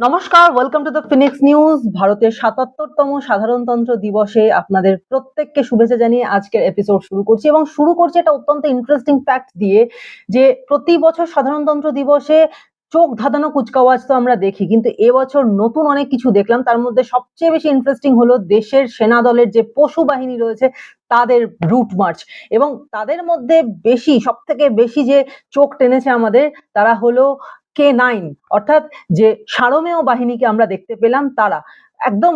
নমস্কার, welcome to the Phoenix news. ভারতের ৭৭তম সাধারণতন্ত্র দিবসে আপনাদের প্রত্যেককে শুভেচ্ছা জানিয়ে আজকের এপিসোড শুরু করছি এবং শুরু করছি একটা অত্যন্ত ইন্টারেস্টিং ফ্যাক্ট দিয়ে যে প্রতি বছর সাধারণতন্ত্র দিবসে চোখ ধাঁধানো কুচকাওয়াজ তো আমরা দেখি, কিন্তু এবছর নতুন অনেক কিছু দেখলাম। তার মধ্যে সবচেয়ে বেশি ইন্টারেস্টিং হলো দেশের সেনা দলের যে পশু বাহিনী রয়েছে তাদের রুট মার্চ, এবং তাদের মধ্যে সব থেকে বেশি যে চোখ টেনেছে আমাদের, তারা হলো K9, অর্থাৎ যে সারমেয় বাহিনীকে আমরা দেখতে পেলাম। তারা একদম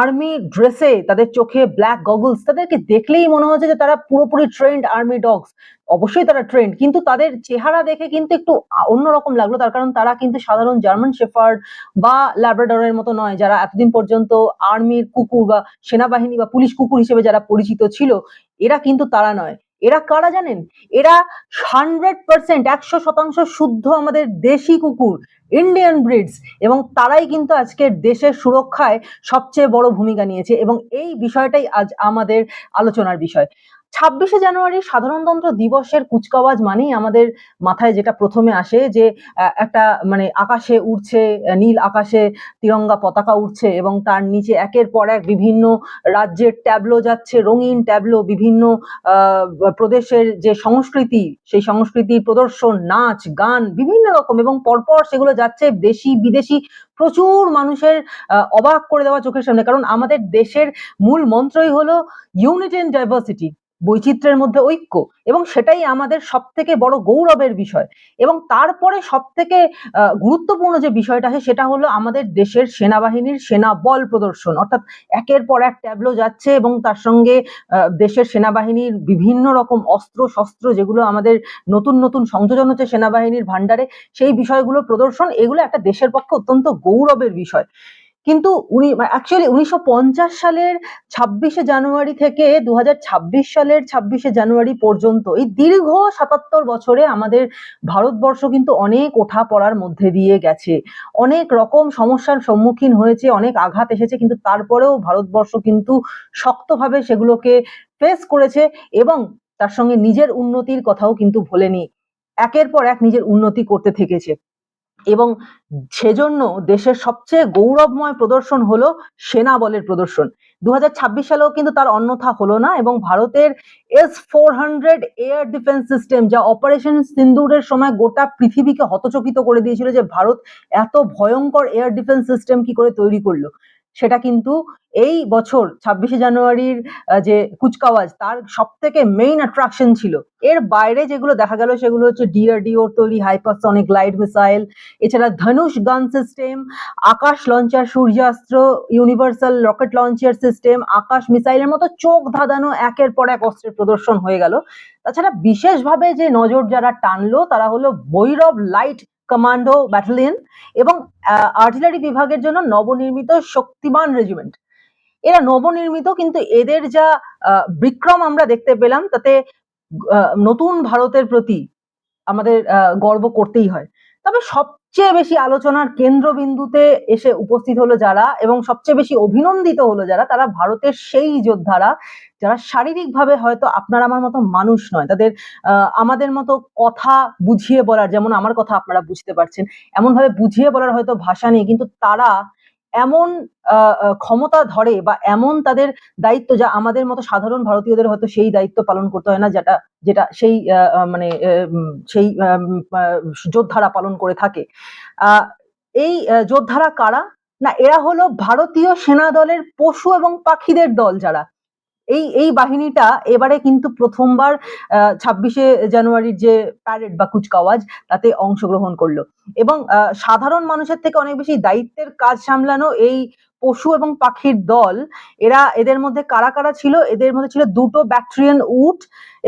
আর্মি ড্রেসে, তাদের চোখে ব্ল্যাক গগলস, তাদেরকে দেখলেই মনে হচ্ছে যে তারা পুরোপুরি ট্রেন্ড আর্মি ডগস। অবশ্যই তারা ট্রেন্ড, কিন্তু তাদের চেহারা দেখে কিন্তু একটু অন্যরকম লাগলো। তার কারণ তারা কিন্তু সাধারণ জার্মান শেফার্ড বা ল্যাব্রাডরের মতো নয়, যারা এতদিন পর্যন্ত আর্মির কুকুর বা সেনাবাহিনী বা পুলিশ কুকুর হিসেবে যারা পরিচিত ছিল। এরা কিন্তু তারা নয়। এরা কারা জানেন? এরা 100%, 100% শুদ্ধ আমাদের দেশি কুকুর, ইন্ডিয়ান ব্রিডস, এবং তারাই কিন্তু আজকের দেশের সুরক্ষায় সবচেয়ে বড় ভূমিকা নিয়েছে, এবং এই বিষয়টাই আজ আমাদের আলোচনার বিষয়। 26শে জানুয়ারি সাধারণতন্ত্র দিবসের কুচকাওয়াজ মানেই আমাদের মাথায় যেটা প্রথমে আসে যে একটা মানে আকাশে উড়ছে, নীল আকাশে তিরঙ্গা পতাকা উঠছে, এবং তার নিচে একের পর এক বিভিন্ন রাজ্যের ট্যাবলো যাচ্ছে, রঙিন ট্যাবলো, বিভিন্ন প্রদেশের যে সংস্কৃতি, সেই সংস্কৃতির প্রদর্শন, নাচ গান বিভিন্ন রকম, এবং পরপর সেগুলো যাচ্ছে দেশি বিদেশি প্রচুর মানুষের অবাক করে দেওয়া চোখের সামনে। কারণ আমাদের দেশের মূল মন্ত্রই হলো ইউনিটি ইন ডাইভার্সিটি, বৈচিত্র্যের মধ্যে ঐক্য, এবং সেটাই আমাদের সব থেকে বড় গৌরবের বিষয়। এবং তারপরে সব থেকে গুরুত্বপূর্ণ যে বিষয়টা আছে সেটা হলো আমাদের দেশের সেনাবাহিনীর সেনা বল প্রদর্শন, অর্থাৎ একের পর এক ট্যাবলো যাচ্ছে, এবং তার সঙ্গে দেশের সেনাবাহিনীর বিভিন্ন রকম অস্ত্র শস্ত্র, যেগুলো আমাদের নতুন নতুন সংযোজন হচ্ছে সেনাবাহিনীর ভান্ডারে, সেই বিষয়গুলো প্রদর্শন। এগুলো একটা দেশের পক্ষে অত্যন্ত গৌরবের বিষয়। কিন্তু অ্যাকচুয়ালি 1950 সালের 26শে জানুয়ারি থেকে 2026 সালের 26শে জানুয়ারি পর্যন্ত এই দীর্ঘ 77 বছরে আমাদের ভারতবর্ষ কিন্তু অনেক ওঠাপড়ার মধ্যে দিয়ে গেছে, অনেক রকম সমস্যার সম্মুখীন হয়েছে, অনেক আঘাত এসেছে, কিন্তু তারপরেও ভারতবর্ষ কিন্তু শক্তভাবে সেগুলোকে ফেস করেছে, এবং তার সঙ্গে নিজের উন্নতির কথাও কিন্তু ভোলেনি। একের পর এক নিজের উন্নতি করতে থেকেছে, এবং সেজন্য দেশের সবচেয়ে গৌরবময় প্রদর্শন হলো সেনা বলের প্রদর্শন। 2026 সালেও কিন্তু তার অন্যথা হলো না, এবং ভারতের S-400 এয়ার ডিফেন্স সিস্টেম, যা অপারেশন সিন্দুরের সময় গোটা পৃথিবীকে হতচকিত করে দিয়েছিল যে ভারত এত ভয়ঙ্কর এয়ার ডিফেন্স সিস্টেম কি করে তৈরি করলো, সেটা কিন্তু এই বছর 26শে জানুয়ারির যে কুচকাওয়াজ, তার সব থেকে মেইন অ্যাট্রাকশন ছিল। এর বাইরে যেগুলো দেখা গেল সেগুলো হচ্ছে DRDO তৈরি হাইপারসনিক গ্লাইড মিসাইল, এছাড়া Dhanush gun system, Akash launcher Suryastra, universal rocket launcher system, Akash মিসাইলের মতো চোখ ধাঁধানো একের পর এক অস্ত্রের প্রদর্শন হয়ে গেল। তাছাড়া বিশেষভাবে যে নজর যারা টানলো তারা হলো ভৈরব লাইট কমান্ডো ব্যাটালিয়ন এবং আর্টিলারি বিভাগের জন্য নবনির্মিত শক্তিমান রেজিমেন্ট। এরা নবনির্মিত, কিন্তু এদের যা বিক্রম আমরা দেখতে পেলাম, তাতে নতুন ভারতের প্রতি আমাদের গর্ব করতেই হয়। তবে সবচেয়ে বেশি আলোচনার কেন্দ্রবিন্দুতে এসে উপস্থিত হলো যারা, এবং সবচেয়ে বেশি অভিনন্দিত হলো যারা, তারা ভারতের সেই যোদ্ধারা যারা শারীরিকভাবে হয়তো আপনার আমার মতো মানুষ নয়, তাদের আমাদের মতো কথা বুঝিয়ে বলার, যেমন আমার কথা আপনারা বুঝতে পারছেন, এমন ভাবে বুঝিয়ে বলার হয়তো ভাষা নেই, কিন্তু তারা এমন ক্ষমতা ধরে বা এমন তাদের দায়িত্ব, যা আমাদের মতো সাধারণ ভারতীয়দের হয়তো সেই দায়িত্ব পালন করতে হয় না, যেটা যেটা সেই মানে সেই যোদ্ধারা পালন করে থাকে। এই যোদ্ধারা কারা? না, এরা হলো ভারতীয় সেনা দলের পশু এবং পাখিদের দল, যারা এই বাহিনীটা এবারে কিন্তু প্রথমবার 26শে জানুয়ারির যে প্যারেড বা কুচকাওয়াজ, তাতে অংশগ্রহণ করলো, এবং সাধারণ মানুষের থেকে অনেক বেশি দায়িত্বের কাজ সামলানো এই পশু এবং পাখির দল, এদের মধ্যে কারা কারা ছিল? এদের মধ্যে ছিল 2টো ব্যাকট্রিয়ান উট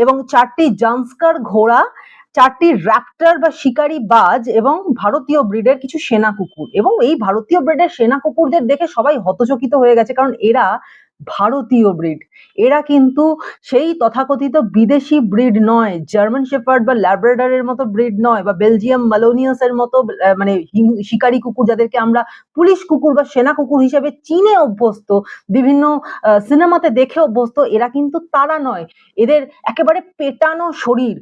এবং 4টি জান্সকার ঘোড়া, 4টি র্যাপ্টর বা শিকারী বাজ, এবং ভারতীয় ব্রিডের কিছু সেনা কুকুর। এবং এই ভারতীয় ব্রিডের সেনা কুকুরদের দেখে সবাই হতচকিত হয়ে গেছে, কারণ এরা ভারতীয় ব্রিড। এরা কিন্তু সেই তথাকথিত বিদেশি ব্রিড নয়, জার্মান শেফার্ড বা ল্যাব্রাডরের মতো ব্রিড নয়, বা বেলজিয়াম মালোনিয়াস এর মতো মানে শিকারী কুকুর, যাদেরকে আমরা পুলিশ কুকুর বা সেনা কুকুর হিসেবে চীনে অভ্যস্ত, বিভিন্ন সিনেমাতে দেখে অভ্যস্ত। এরা কিন্তু তারা নয়। এদের একেবারে পেটানো শরীর,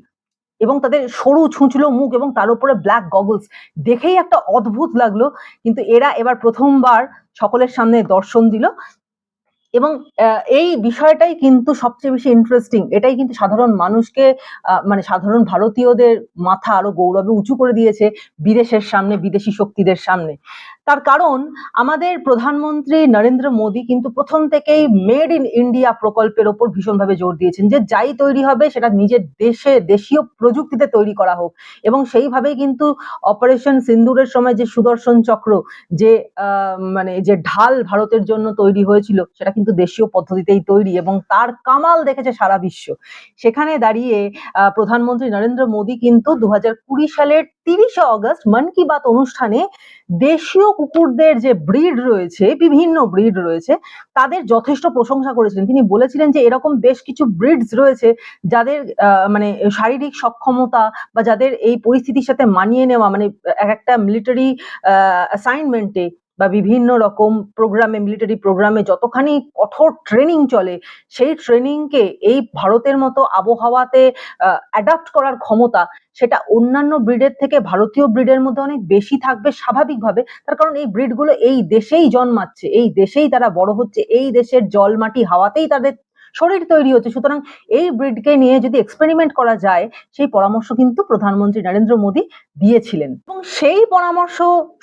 এবং তাদের সরু ছুঁচলো মুখ এবং তার উপরে ব্ল্যাক গগলস, দেখেই একটা অদ্ভুত লাগলো। কিন্তু এরা এবার প্রথমবার সকলের সামনে দর্শন দিল এবং এই বিষয়টাই কিন্তু সবচেয়ে বেশি ইন্টারেস্টিং। এটাই কিন্তু সাধারণ মানুষকে মানে সাধারণ ভারতীয়দের মাথা আরো গৌরবে উঁচু করে দিয়েছে বিদেশের সামনে, বিদেশি শক্তিদের সামনে। তার কারণ আমাদের প্রধানমন্ত্রী নরেন্দ্র মোদী কিন্তু প্রথম থেকেই মেড ইন ইন্ডিয়া প্রকল্পের ওপর ভীষণভাবে জোর দিয়েছেন যে যাই তৈরি হবে সেটা নিজের দেশে দেশীয় প্রযুক্তিতে তৈরি করা হোক। এবং সেইভাবেই কিন্তু অপারেশন সিন্দুরের সময় যে সুদর্শন চক্র, যে মানে যে ঢাল ভারতের জন্য তৈরি হয়েছিল, সেটা কিন্তু দেশীয় পদ্ধতিতেই তৈরি এবং তার কামাল দেখেছে সারা বিশ্ব। সেখানে দাঁড়িয়ে প্রধানমন্ত্রী নরেন্দ্র মোদী কিন্তু 2020 সালের 30শে অগস্ট মন কি বাত অনুষ্ঠানে দেশীয় কুকুরদের যে ব্রিড রয়েছে, বিভিন্ন ব্রিড রয়েছে, তাদের যথেষ্ট প্রশংসা করেছিলেন। তিনি বলেছিলেন যে এরকম বেশ কিছু ব্রিডস রয়েছে যাদের মানে শারীরিক সক্ষমতা বা যাদের এই পরিস্থিতির সাথে মানিয়ে নেওয়া, মানে এক একটা মিলিটারি অ্যাসাইনমেন্টে বা বিভিন্ন রকম প্রোগ্রামে, মিলিটারি প্রোগ্রামে যতখানি কঠোর ট্রেনিং চলে, সেই ট্রেনিংকে এই ভারতের মতো আবহাওয়াতে অ্যাডাপ্ট করার ক্ষমতা সেটা অন্যান্য ব্রিডের থেকে ভারতীয় ব্রিডের মধ্যে অনেক বেশি থাকবে স্বাভাবিকভাবে। তার কারণ এই ব্রিডগুলো এই দেশেই জন্মাচ্ছে, এই দেশেই তারা বড় হচ্ছে, এই দেশের জল মাটি হাওয়াতেই তাদের শরীর তৈরি হচ্ছে। সুতরাং এই ব্রিডকে নিয়ে যদি এক্সপেরিমেন্ট করা যায়, সেই পরামর্শ কিন্তু প্রধানমন্ত্রী নরেন্দ্র মোদী দিয়েছিলেন। এবং সেই পরামর্শ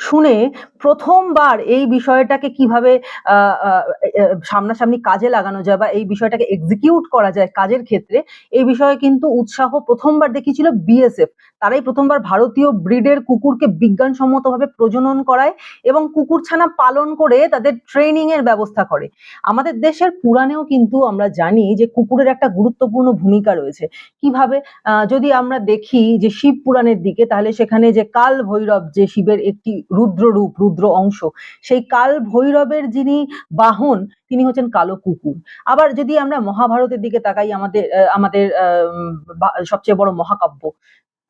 শুনে প্রথমবার এই বিষয়টাকে কিভাবে সামনাসামনি কাজে লাগানো যায় বা এই বিষয়টাকে এক্সিকিউট করা যায় কাজের ক্ষেত্রে, এই বিষয়ে কিন্তু উৎসাহ প্রথমবার দেখিয়েছিল বিএসএফ। তারাই প্রথমবার ভারতীয় ব্রিডের কুকুরকে বিজ্ঞানসম্মতভাবে প্রজনন করায় এবং কুকুরছানা পালন করে তাদের ট্রেনিং এর ব্যবস্থা করে। আমাদের দেশের পুরাণেও কিন্তু আমরা জানি যে কুকুরের একটা গুরুত্বপূর্ণ ভূমিকা রয়েছে। কিভাবে? যদি আমরা দেখি যে শিব পুরাণের দিকে, তাহলে সেখানে যে কাল ভৈরব, যে শিবের একটি রুদ্র রূপ, রুদ্র অংশ, সেই কাল ভৈরবের যিনি বাহন, তিনি হচ্ছেন কালো কুকুর। আবার যদি আমরা মহাভারতের দিকে তাকাই, আমাদের সবচেয়ে বড় মহাকাব্য,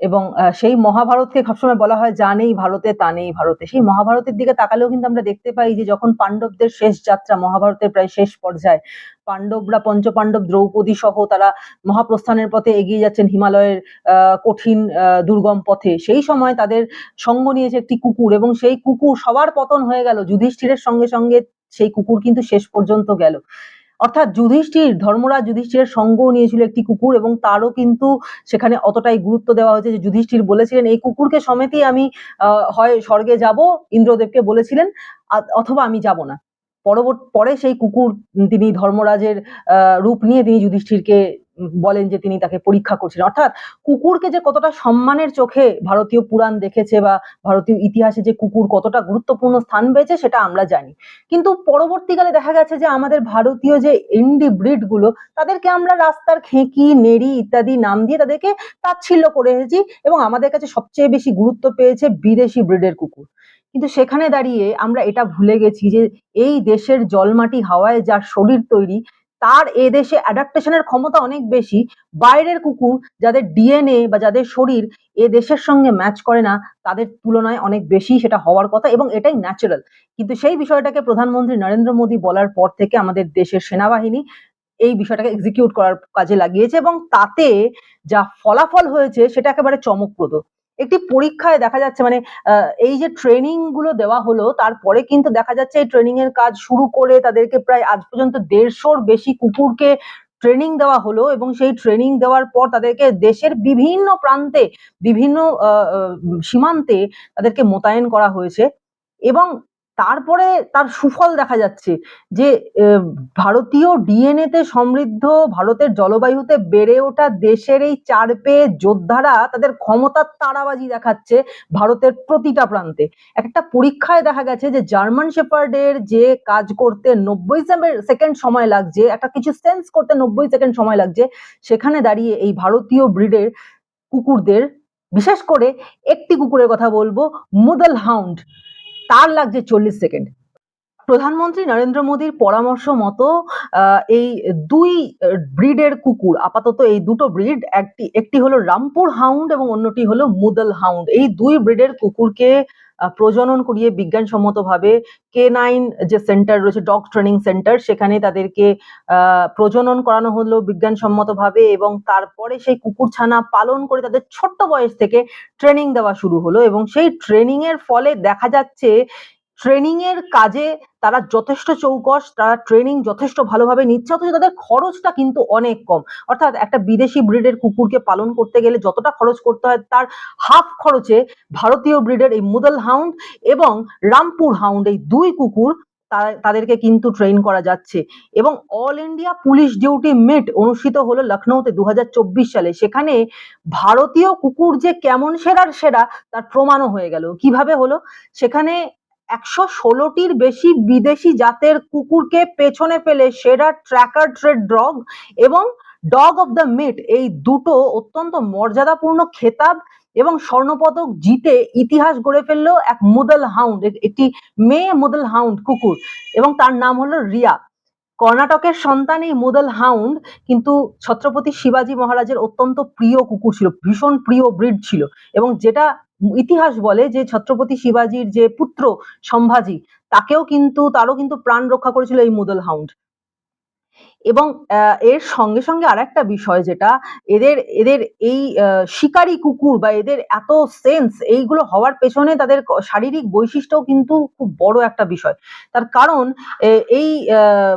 এবং সেই মহাভারতকে সবসময় বলা হয় যা নেই ভারতে তা নেই ভারতে। সেই মহাভারতের দিকে তাকালেও কিন্তু আমরা দেখতে পাই যে যখন পাণ্ডবদের শেষ যাত্রা, মহাভারতের প্রায় শেষ পর্যায়ে, পাণ্ডবরা, পঞ্চপাণ্ডব, দ্রৌপদী সহ তারা মহাপ্রস্থানের পথে এগিয়ে যাচ্ছেন হিমালয়ের কঠিন দুর্গম পথে, সেই সময় তাদের সঙ্গ নিয়েছে একটি কুকুর এবং সেই কুকুর, সবার পতন হয়ে গেল, যুধিষ্ঠিরের সঙ্গে সঙ্গে সেই কুকুর কিন্তু শেষ পর্যন্ত গেল। অর্থাৎ ধর্মরাজ যুধিষ্ঠিরের সঙ্গও নিয়েছিল একটি কুকুর এবং তারও কিন্তু সেখানে অতটাই গুরুত্ব দেওয়া হয়েছে যে যুধিষ্ঠির বলেছিলেন এই কুকুরকে সমেতই আমি হয় স্বর্গে যাব, ইন্দ্রদেবকে বলেছিলেন, অথবা আমি যাব না। পরে সেই কুকুর, তিনি ধর্মরাজের রূপ নিয়ে তিনি যুধিষ্ঠিরকে বলেন যে তিনি তাকে পরীক্ষা করছিলেন। অর্থাৎ কুকুরকে যে কতটা সম্মানের চোখে ভারতীয় পুরাণ দেখেছে বা ভারতীয় ইতিহাসে যে কুকুর কতটা গুরুত্বপূর্ণ স্থান পেয়েছে সেটা আমরা জানি। কিন্তু পরবর্তীকালে দেখা গেছে যে আমাদের ভারতীয় যে ইন্ডি ব্রিড গুলো, তাদেরকে আমরা রাস্তার খেঁকি, নেড়ি ইত্যাদি নাম দিয়ে তাদেরকে তাচ্ছিল্য করে এসেছি এবং আমাদের কাছে সবচেয়ে বেশি গুরুত্ব পেয়েছে বিদেশি ব্রিডের কুকুর। কিন্তু সেখানে দাঁড়িয়ে আমরা এটা ভুলে গেছি যে এই দেশের জলমাটি হাওয়ায় যার শরীর তৈরি, তার এ দেশে অ্যাডাপ্টেশনের ক্ষমতা অনেক বেশি। বাইরের কুকুর যাদের ডিএনএ বা যাদের শরীর এ দেশের সঙ্গে ম্যাচ করে না, তাদের তুলনায় অনেক বেশি সেটা হওয়ার কথা এবং এটাই ন্যাচারাল। কিন্তু সেই বিষয়টাকে প্রধানমন্ত্রী নরেন্দ্র মোদী বলার পর থেকে আমাদের দেশের সেনাবাহিনী এই বিষয়টাকে এক্সিকিউট করার কাজে লাগিয়েছে এবং তাতে যা ফলাফল হয়েছে সেটা একেবারে চমকপ্রদ। একটি পরীক্ষায় দেখা যাচ্ছে, মানে এই যে ট্রেনিং গুলো দেওয়া হলো, তারপরে কিন্তু দেখা যাচ্ছে এই ট্রেনিং এর কাজ শুরু করে তাদেরকে প্রায় আজ পর্যন্ত 150-র বেশি কুকুরকে ট্রেনিং দেওয়া হলো এবং সেই ট্রেনিং দেওয়ার পর তাদেরকে দেশের বিভিন্ন প্রান্তে, বিভিন্ন সীমান্তে তাদেরকে মোতায়েন করা হয়েছে এবং তারপরে তার সুফল দেখা যাচ্ছে যে ভারতীয় ডিএনএ তে সমৃদ্ধ, ভারতের জলবায়ুতে বেড়ে ওঠা দেশের এই চার পেয়ে যোদ্ধারা তাদের ক্ষমতার তারাবাজি দেখাচ্ছে ভারতের প্রতিটা প্রান্তে। একটা পরীক্ষায় দেখা গেছে যে জার্মান শেপার্ডের যে কাজ করতে 90 সেকেন্ড সময় লাগছে, একটা কিছু সেন্স করতে 90 সেকেন্ড সময় লাগছে, সেখানে দাঁড়িয়ে এই ভারতীয় ব্রিডের কুকুরদের, বিশেষ করে একটি কুকুরের কথা বলবো, মুদল হাউন্ড, তার লাগছে 40 সেকেন্ড। প্রধানমন্ত্রী নরেন্দ্র মোদীর পরামর্শ মতো এই দুই ব্রিডের কুকুর, আপাতত এই দুটো ব্রিড, একটি হলো রামপুর হাউন্ড এবং অন্যটি হলো মুদল হাউন্ড, এই দুই ব্রিডের কুকুরকে প্রজনন করিয়ে বিজ্ঞানসম্মতভাবে K9 যে সেন্টার রয়েছে, ডগ ট্রেনিং সেন্টার, সেখানে তাদেরকে প্রজনন করানো হলো বিজ্ঞানসম্মতভাবে, এবং তারপরে সেই কুকুর ছানা পালন করে তাদের ছোট্ট বয়স থেকে ট্রেনিং দেওয়া শুরু হলো। এবং সেই ট্রেনিং এর ফলে দেখা যাচ্ছে ট্রেনিং এর কাজে তারা যথেষ্ট চৌকস, তারা ট্রেনিং যথেষ্ট ভালোভাবে নিচ্ছে, অথচ তাদের খরচটা কিন্তু অনেক কম। অর্থাৎ একটা বিদেশি ব্রিডের কুকুরকে পালন করতে গেলে যতটা খরচ করতে হয় তার হাফ খরচে ভারতীয় ব্রিডের এই মুদল হাউন্ড এবং রামপুর হাউন্ড, এই দুই কুকুর তাদেরকে কিন্তু ট্রেন করা যাচ্ছে। এবং all India police duty meet অনুষ্ঠিত হলো লখনৌতে 2024 সালে। সেখানে ভারতীয় কুকুর যে কেমন সেরার সেরা তার প্রমাণও হয়ে গেল। কিভাবে হলো? সেখানে 116টির বেশি বিদেশি জাতের কুকুরকে পেছনে ফেলে সেরা ট্র্যাকার ট্রেড ডগ এবং ডগ অফ দ্য মিট, এই দুটো অত্যন্ত মর্যাদাপূর্ণ খেতাব এবং স্বর্ণপদক জিতে ইতিহাস গড়ে ফেললো এক মুদল হাউন্ড, একটি মেয়ে মুদল হাউন্ড কুকুর, এবং তার নাম হলো রিয়া। কর্ণাটকের সন্তান এই মুদল হাউন্ড কিন্তু ছত্রপতি শিবাজী মহারাজের অত্যন্ত প্রিয় কুকুর ছিল, ভীষণ প্রিয় ব্রিড ছিল, এবং যেটা ইতিহাস বলে যে ছত্রপতি শিবাজীর যে পুত্র সম্ভাজি তারও কিন্তু প্রাণ রক্ষা করেছিল এই মুদল হাউন্ড। এবং এর সঙ্গে সঙ্গে আরেকটা বিষয়, যেটা এদের এদের এই শিকারী কুকুর বা এদের এত সেন্স, এইগুলো হওয়ার পেছনে তাদের শারীরিক বৈশিষ্ট্যও কিন্তু খুব বড় একটা বিষয়। তার কারণ এই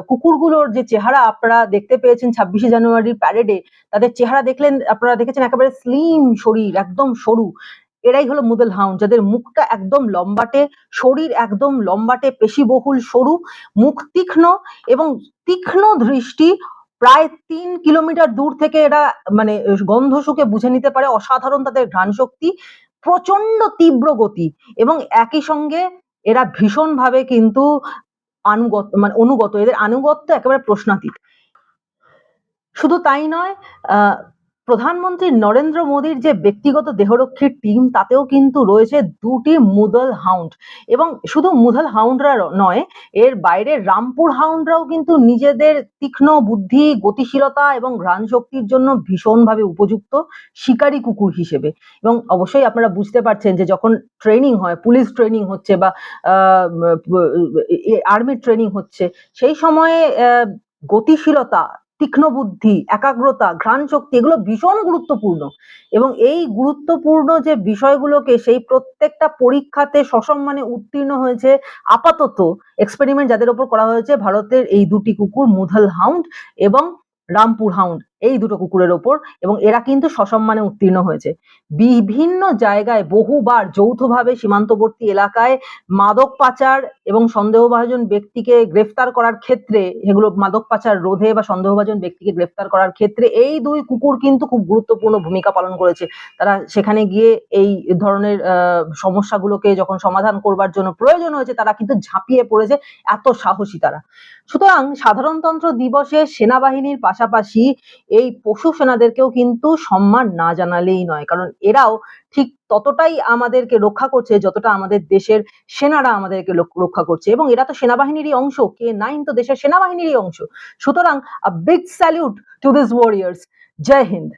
কুকুরগুলোর যে চেহারা আপনারা দেখতে পেয়েছেন 26শে জানুয়ারির প্যারেডে, তাদের চেহারা আপনারা দেখেছেন একেবারে স্লিম শরীর, একদম সরু। এরাই হলো মুদল হাউন্ড, যাদের মুখটা একদম লম্বাটে, শরীর একদম লম্বাটে, পেশিবহুল, সরু, মুখ তীক্ষ্ণ এবং তীক্ষ্ণ দৃষ্টি। প্রায় 3 কিলোমিটার দূর থেকে এরা মানে গন্ধ শুকে বুঝে নিতে পারে, অসাধারণ তাদের ঘ্রাণ শক্তি, প্রচন্ড তীব্র গতি, এবং একই সঙ্গে এরা ভীষণভাবে কিন্তু অনুগত, এদের আনুগত্য একেবারে প্রশ্নাতীত। শুধু তাই নয়, প্রধানমন্ত্রী নরেন্দ্র মোদীর যে ব্যক্তিগত দেহরক্ষীর টিম, তাতেও কিন্তু রয়েছে 2টি মুদল হাউন্ড। এবং শুধু মুদল হাউন্ডরা নয়, এর বাইরে রামপুর হাউন্ডরাও কিন্তু নিজেদের তীক্ষ্ণ বুদ্ধি, গতিশীলতা এবং ঘ্রাণ শক্তির জন্য ভীষণভাবে উপযুক্ত শিকারী কুকুর হিসেবে। এবং অবশ্যই আপনারা বুঝতে পারছেন যে যখন ট্রেনিং হয়, পুলিশ ট্রেনিং হচ্ছে বা আর্মির ট্রেনিং হচ্ছে, সেই সময়ে গতিশীলতা, তীক্ষ্ণ বুদ্ধি, একাগ্রতা, ঘ্রাণ শক্তি, এগুলো ভীষণ গুরুত্বপূর্ণ। এবং এই গুরুত্বপূর্ণ যে বিষয়গুলোকে সেই প্রত্যেকটা পরীক্ষাতে সসম্মানে উত্তীর্ণ হয়েছে আপাতত এক্সপেরিমেন্ট যাদের উপর করা হয়েছে ভারতের এই 2টি কুকুর, মুদল হাউন্ড এবং রামপুর হাউন্ড, এই দুটো কুকুরের ওপর, এবং এরা কিন্তু সসম্মানে উত্তীর্ণ হয়েছে। বিভিন্ন জায়গায় বহুবার যৌথভাবে সীমান্তবর্তী এলাকায় মাদক পাচার এবং সন্দেহভাজন ব্যক্তিকে গ্রেফতার করার ক্ষেত্রে, এগুলো মাদক পাচার রোধে বা সন্দেহভাজন ব্যক্তিকে গ্রেফতার করার ক্ষেত্রে এই 2 কুকুর কিন্তু খুব গুরুত্বপূর্ণ ভূমিকা পালন করেছে। তারা সেখানে গিয়ে এই ধরনের সমস্যাগুলোকে যখন সমাধান করবার জন্য প্রয়োজন হয়েছে, তারা কিন্তু ঝাঁপিয়ে পড়েছে, এত সাহসী তারা। সুতরাং সাধারণতন্ত্র দিবসে সেনাবাহিনীর পাশাপাশি এই পশু সেনাদেরকেও কিন্তু সম্মান না জানালেই নয়, কারণ এরাও ঠিক ততটাই আমাদেরকে রক্ষা করছে যতটা আমাদের দেশের সেনারা আমাদেরকে রক্ষা করছে, এবং এরা তো সেনাবাহিনীরই অংশ, K9 তো দেশের সেনাবাহিনীরই অংশ। সুতরাং a big salute to these warriors. Joy Hind.